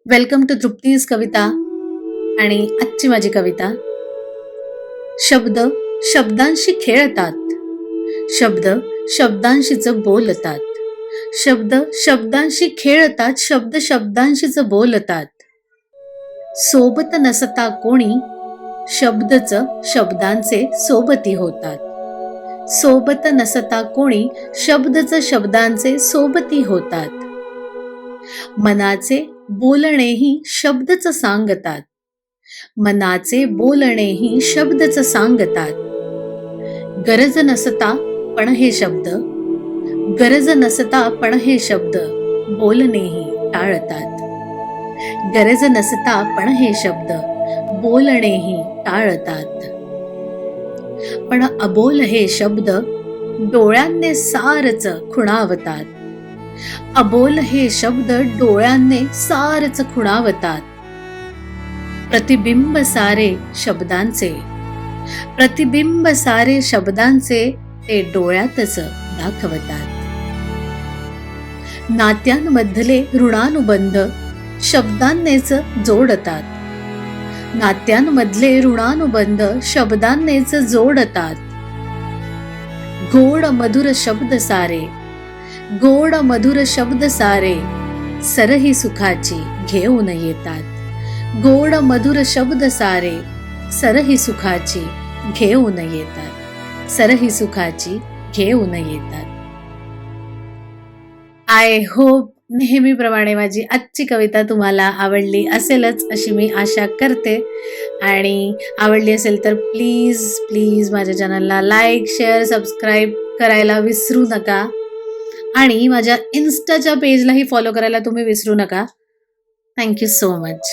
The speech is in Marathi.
वेलकम टू तृप्तीज कविता. आणि आजची माझी कविता. शब्द शब्दांशी खेळतात, शब्द शब्दांशीच बोलतात, शब्द शब्दांशी खेळतात, शब्द शब्दांशीच बोलतात. सोबत नसता कोणी शब्दच शब्दांचे सोबती होतात. सोबत नसता कोणी शब्दच शब्दांचे सोबती होतात. मनाचे बोलणेही शब्दच सांगतात, मनाचे बोलणेही शब्दच सांगतात. गरज नसता पण हे शब्द, गरज नसता पण हे शब्द बोलणेही टाळतात. गरज नसता पण हे शब्द बोलणेही टाळतात. पण अबोल हे शब्द डोळ्यांनी सारच खुणावतात. अबोल हे शब्द डोळ्यांनी सारच खुणावतात. प्रतिबिंब सारे शब्दांचे, प्रतिबिंब सारे शब्दांचे ते डोळ्यातच दाखवतात. नात्यांमधले ऋणानुबंध शब्दांनेच जोडतात. नात्यांमधले ऋणानुबंध शब्दांनेच जोडतात. गोड मधुर शब्द सारे, गोड मधुर शब्द सारे सरही सुखाची घेऊन येतात. गोड मधुर शब्द सारे सरही सुखाची घेऊन येतात. सरही सुखाची घेऊन येतात. आय होप नेहमीप्रमाणे माझी आजची कविता तुम्हाला आवडली असेलच अशी मी आशा करते. आणि आवडली असेल तर प्लीज प्लीज माझ्या चॅनलला लाईक, शेअर, सबस्क्राईब करायला विसरू नका. आणि माझ्या इन्स्टाच्या पेजलाही फॉलो करायला तुम्ही विसरू नका. Thank you so much.